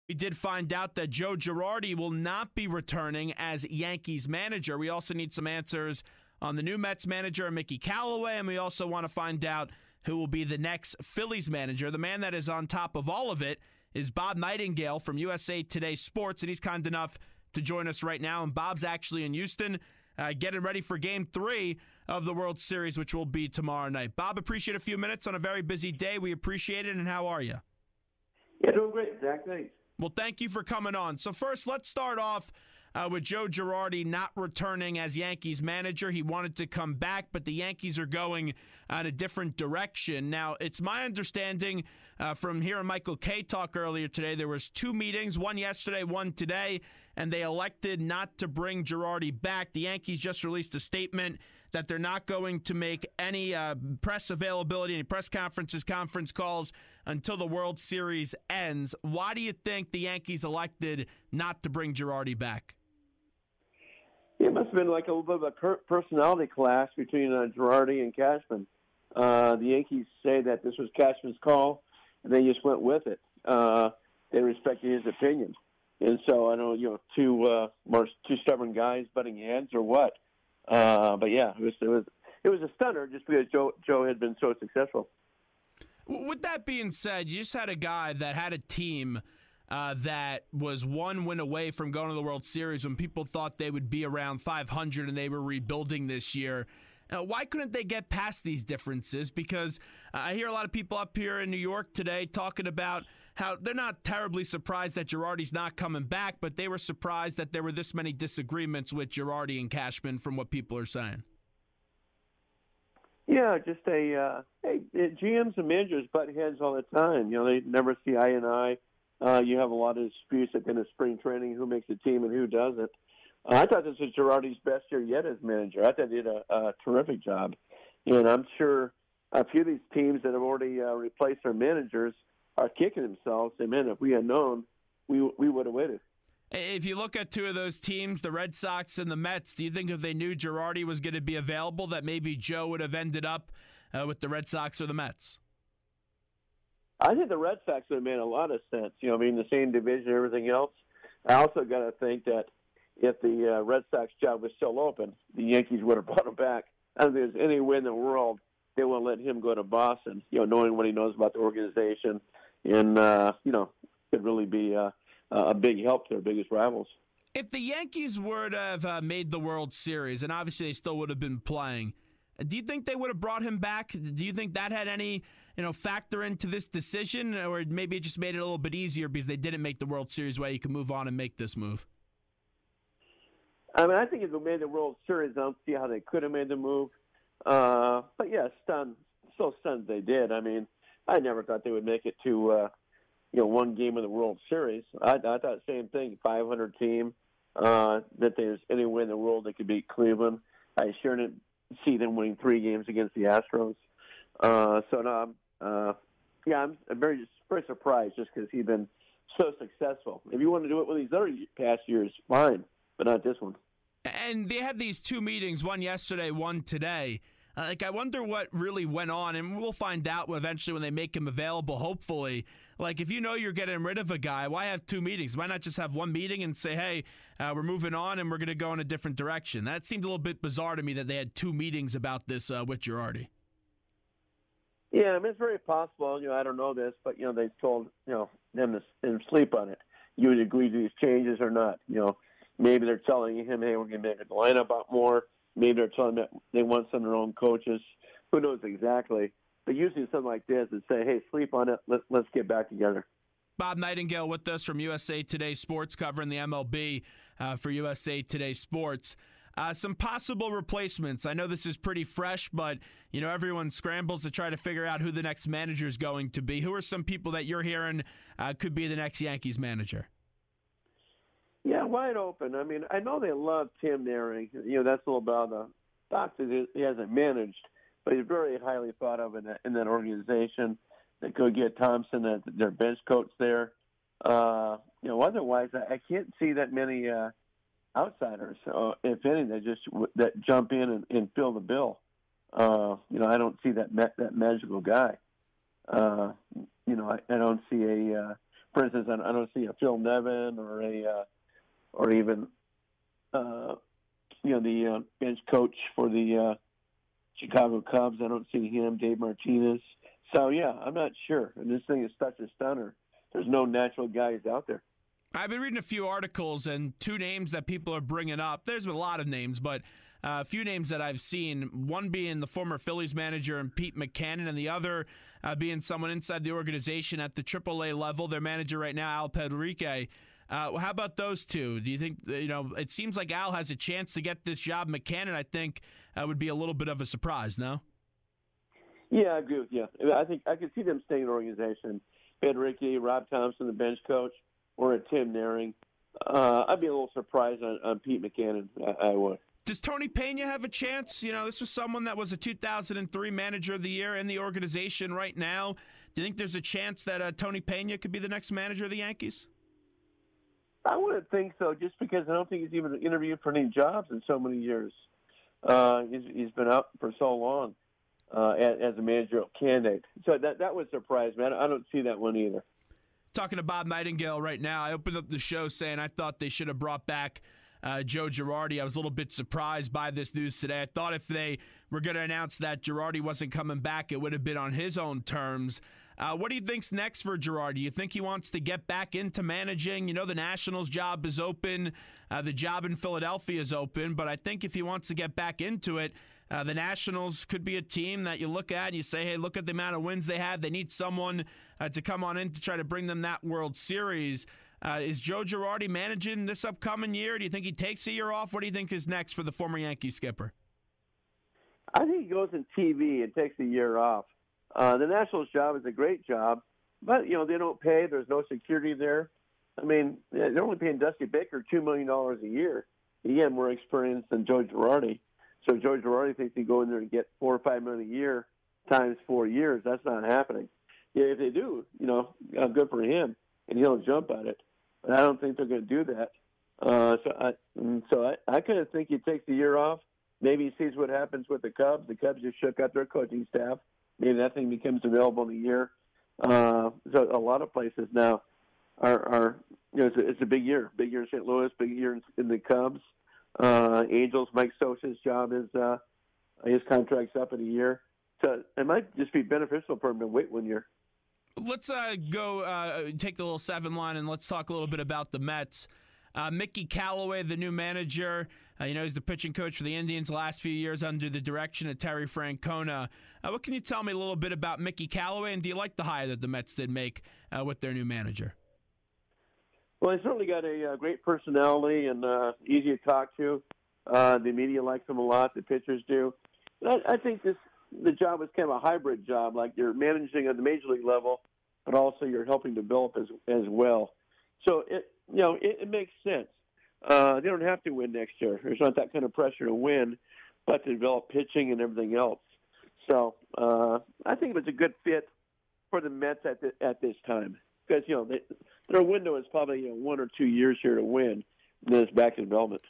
We did find out that Joe Girardi will not be returning as Yankees manager. We also need some answers on the new Mets manager, Mickey Callaway, and we also want to find out who will be the next Phillies manager. The man that is on top of all of it is Bob Nightengale from USA Today Sports, and he's kind enough to join us right now. And Bob's actually in Houston getting ready for Game 3 of the World Series, which will be tomorrow night. Bob, appreciate a few minutes on a very busy day. We appreciate it, and how are you? Yeah, doing great, Zach. Thanks. Well, thank you for coming on. So first, let's start off with Joe Girardi not returning as Yankees manager. He wanted to come back, but the Yankees are going in a different direction. Now, it's my understanding from hearing Michael Kay talk earlier today, there was 2 meetings, one yesterday, one today, and they elected not to bring Girardi back. The Yankees just released a statement that they're not going to make any press availability, any press conferences, conference calls until the World Series ends. Why do you think the Yankees elected not to bring Girardi back? It must have been like a little bit of a personality clash between Girardi and Cashman. The Yankees say that this was Cashman's call, and they just went with it. They respected his opinion. And so I don't know, two stubborn guys butting heads or what. But yeah, it was a stunner just because Joe had been so successful. With that being said, you just had a guy that had a team that was 1 win away from going to the World Series when people thought they would be around 500 and they were rebuilding this year. Why couldn't they get past these differences? Because I hear a lot of people up here in New York today talking about how they're not terribly surprised that Girardi's not coming back, but they were surprised that there were this many disagreements with Girardi and Cashman from what people are saying. Yeah, just GMs and managers butt heads all the time. They never see eye in eye. You have a lot of disputes at the end of spring training, who makes the team and who doesn't. I thought this was Girardi's best year yet as manager. I thought he did a terrific job. And I'm sure a few of these teams that have already replaced their managers are kicking themselves. And, man, if we had known, we would have waited. If you look at 2 of those teams, the Red Sox and the Mets, do you think if they knew Girardi was going to be available that maybe Joe would have ended up with the Red Sox or the Mets? I think the Red Sox would have made a lot of sense, the same division and everything else. I also got to think that if the Red Sox job was still open, the Yankees would have brought him back. I don't think there's any way in the world they won't let him go to Boston, knowing what he knows about the organization. And, could really be a big help to their biggest rivals. If the Yankees were to have made the World Series, and obviously they still would have been playing, do you think they would have brought him back? Do you think that had any factor into this decision, or maybe it just made it a little bit easier because they didn't make the World Series way you can move on and make this move? I mean, I think if they made the World Series, I don't see how they could have made the move. But yeah, so stunned they did. I mean, I never thought they would make it to one game of the World Series. I thought the same thing, 500 team, that there's any way in the world they could beat Cleveland. I sure didn't see them winning 3 games against the Astros. I'm very surprised just because he's been so successful. If you want to do it with these other past years, fine, but not this one. And they had these 2 meetings, one yesterday, one today. I wonder what really went on, and we'll find out eventually when they make him available, hopefully. If you know you're getting rid of a guy, why have 2 meetings? Why not just have 1 meeting and say, hey, we're moving on and we're going to go in a different direction? That seemed a little bit bizarre to me that they had 2 meetings about this with Girardi. Yeah, I mean, it's very possible. I don't know this, but, they told, them to sleep on it. You would agree to these changes or not. Maybe they're telling him, hey, we're going to make the lineup out more. Maybe they're telling them that they want some of their own coaches. Who knows exactly? But usually something like this is say, hey, sleep on it. Let's get back together. Bob Nightengale with us from USA Today Sports, covering the MLB for USA Today Sports. Some possible replacements. I know this is pretty fresh, but everyone scrambles to try to figure out who the next manager is going to be. Who are some people that you're hearing could be the next Yankees manager? Yeah, wide open. I mean, I know they love Tim Naring. That's a little about the fact that he hasn't managed, but he's very highly thought of in that organization. They could get Thompson, their bench coach there. Otherwise, I can't see that many outsiders, if any, that jump in and fill the bill. I don't see that magical guy. I don't see for instance, I don't see a Phil Nevin or even the bench coach for the Chicago Cubs. I don't see him, Dave Martinez. So yeah, I'm not sure. And this thing is such a stunner. There's no natural guys out there. I've been reading a few articles, and two names that people are bringing up. There's a lot of names, but a few names that I've seen, one being the former Phillies manager and Pete Mackanin, and the other being someone inside the organization at the AAA level, their manager right now, Al Pedrique. How about those two? Do you think, it seems like Al has a chance to get this job. Mackanin, I think, would be a little bit of a surprise, no? Yeah, I agree with you. I think I could see them staying in the organization. Pedrique, Rob Thompson, the bench coach, or a Tim Naring. I'd be a little surprised on Pete Mackanin. I would. Does Tony Pena have a chance? This was someone that was a 2003 Manager of the Year in the organization right now. Do you think there's a chance that Tony Pena could be the next manager of the Yankees? I wouldn't think so, just because I don't think he's even interviewed for any jobs in so many years. He's been out for so long as a managerial candidate. So that would surprise me. I don't see that one either. Talking to Bob Nightengale right now, I opened up the show saying I thought they should have brought back Joe Girardi. I was a little bit surprised by this news today. I thought if they were going to announce that Girardi wasn't coming back, it would have been on his own terms. What do you think's next for Girardi? Do you think he wants to get back into managing? The Nationals job is open. The job in Philadelphia is open. But I think if he wants to get back into it, the Nationals could be a team that you look at and you say, hey, look at the amount of wins they have. They need someone to come on in to try to bring them that World Series. Is Joe Girardi managing this upcoming year? Do you think he takes a year off? What do you think is next for the former Yankee skipper? I think he goes in TV and takes a year off. The Nationals job is a great job, but, they don't pay. There's no security there. I mean, they're only paying Dusty Baker $2 million a year. He had more experience than Joe Girardi. So Joe Girardi thinks he'd go in there and get $4 or $5 million a year times 4 years. That's not happening. Yeah, if they do, good for him, and he'll jump at it. But I don't think they're going to do that. So I kind of think he takes the year off. Maybe he sees what happens with the Cubs. The Cubs just shook up their coaching staff. Maybe that thing becomes available in a year. So a lot of places now are it's a big year. Big year in St. Louis, big year in the Cubs. Angels, Mike Sosa's job is his contract's up in a year. So it might just be beneficial for him to wait 1 year. Let's go take the little 7 line and let's talk a little bit about the Mets. Mickey Callaway, the new manager, he's the pitching coach for the Indians the last few years under the direction of Terry Francona. What can you tell me a little bit about Mickey Callaway, and do you like the hire that the Mets did make with their new manager? Well, he's certainly got a great personality and easy to talk to. The media likes him a lot. The pitchers do. I think the job is kind of a hybrid job, like you're managing at the major league level, but also you're helping develop as well. So it makes sense. They don't have to win next year. There's not that kind of pressure to win, but to develop pitching and everything else. So I think it's a good fit for the Mets at this time, because their window is probably 1 or 2 years here to win, and then it's back to development.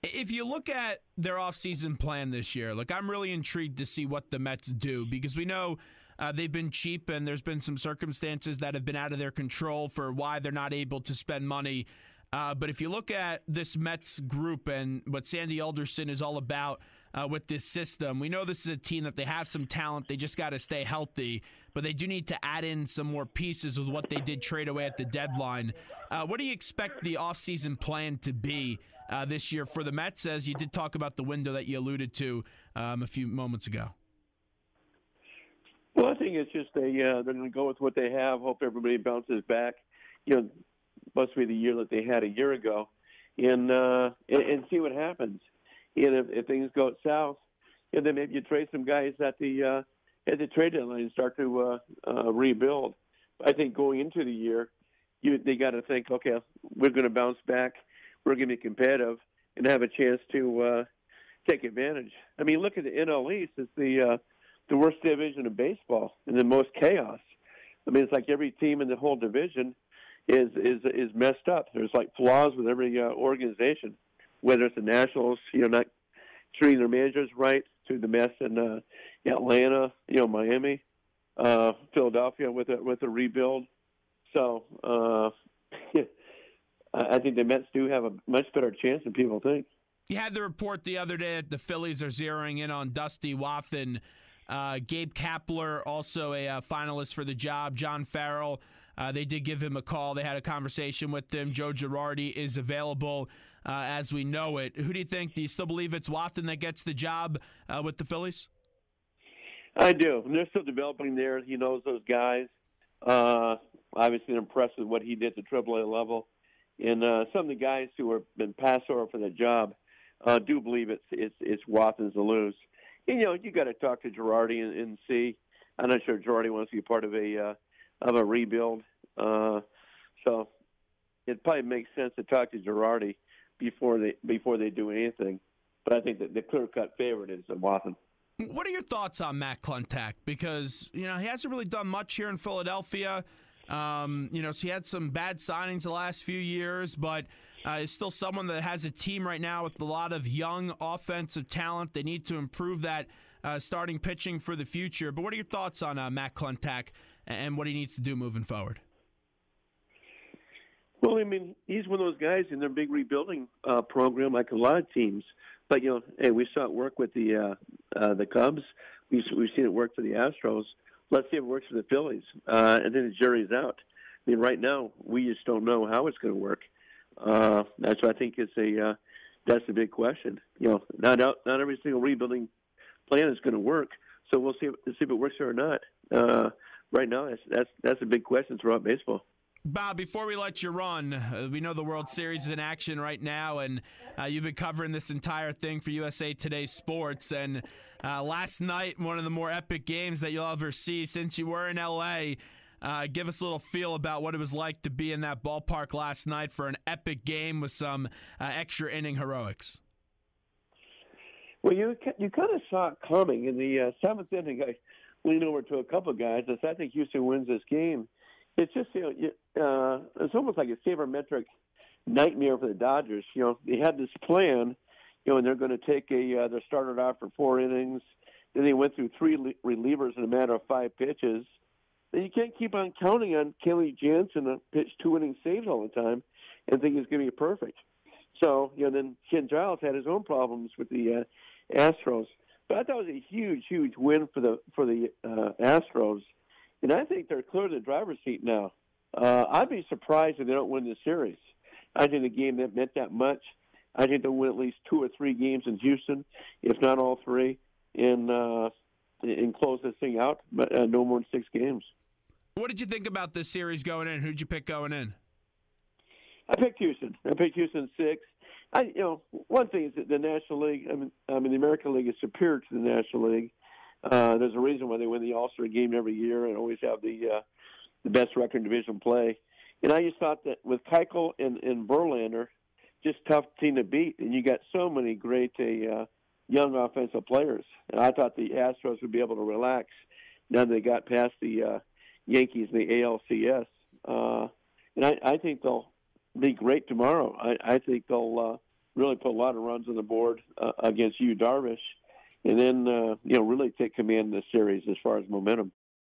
If you look at their offseason plan this year, I'm really intrigued to see what the Mets do, because we know they've been cheap and there's been some circumstances that have been out of their control for why they're not able to spend money. But if you look at this Mets group and what Sandy Alderson is all about with this system, we know this is a team that they have some talent. They just got to stay healthy, but they do need to add in some more pieces with what they did trade away at the deadline. What do you expect the offseason plan to be this year for the Mets, as you did talk about the window that you alluded to a few moments ago? Well, I think it's just they're going to go with what they have, hope everybody bounces back. Must be the year that they had a year ago, and see what happens. And if things go south, then maybe you trade some guys at the trade deadline and start to rebuild. I think going into the year, they got to think, okay, we're going to bounce back, we're going to be competitive, and have a chance to take advantage. I mean, look at the NL East; it's the worst division of baseball and the most chaos. I mean, it's like every team in the whole division is messed up. There's flaws with every organization, whether it's the Nationals, not treating their managers right, to the mess in Atlanta, Miami, Philadelphia with a rebuild. So I think the Mets do have a much better chance than people think. You had the report the other day that the Phillies are zeroing in on Dusty Wathan. Gabe Kapler, also a finalist for the job. John Farrell, they did give him a call. They had a conversation with him. Joe Girardi is available as we know it. Who do you think? Do you still believe it's Wathan that gets the job with the Phillies? I do. They're still developing there. He knows those guys. Obviously impressed with what he did at the AAA level. And some of the guys who have been passed over for the job do believe it's Wathan's to lose. And, you got to talk to Girardi and see. I'm not sure Girardi wants to be part of a rebuild. So it probably makes sense to talk to Girardi before they do anything. But I think that the clear-cut favorite is Wathan. What are your thoughts on Matt Klentak? Because, he hasn't really done much here in Philadelphia. So he had some bad signings the last few years, but is still someone that has a team right now with a lot of young offensive talent. They need to improve that starting pitching for the future. But what are your thoughts on Matt Klentak and what he needs to do moving forward? Well, he's one of those guys in their big rebuilding program, like a lot of teams. But hey, we saw it work with the Cubs. We've seen it work for the Astros. Let's see if it works for the Phillies, and then the jury's out. Right now we just don't know how it's going to work. That's what I think that's the big question. Not every single rebuilding plan is going to work. So we'll see if it works or not. Right now, that's a big question throughout baseball. Bob, before we let you run, we know the World Series is in action right now, and you've been covering this entire thing for USA Today Sports. And last night, one of the more epic games that you'll ever see since you were in L.A., give us a little feel about what it was like to be in that ballpark last night for an epic game with some extra inning heroics. Well, you kind of saw it coming. In the seventh inning, I leaned over to a couple of guys and said, I think Houston wins this game. It's just, it's almost like a sabermetric nightmare for the Dodgers. They had this plan, and they're going to take they started off for 4 innings. Then they went through 3 relievers in a matter of 5 pitches. And you can't keep on counting on Kelly Jansen to pitch 2 inning saves all the time and think it's going to be perfect. So, then Ken Giles had his own problems with the Astros. But I thought it was a huge, huge win for the Astros. And I think they're clear to the driver's seat now. I'd be surprised if they don't win this series. I think the game that meant that much. I think they'll win at least 2 or 3 games in Houston, if not all 3, and close this thing out, but no more than 6 games. What did you think about this series going in? Who'd you pick going in? I picked Houston. I picked Houston 6. One thing is that the National League, the American League is superior to the National League. There's a reason why they win the All-Star game every year and always have the best record in division play. And I just thought that with Keuchel and Verlander, just tough team to beat. And you got so many great young offensive players. And I thought the Astros would be able to relax now that they got past the Yankees and the ALCS. And I think they'll be great tomorrow. I think they'll really put a lot of runs on the board against Darvish. And then, really take command of the series as far as momentum.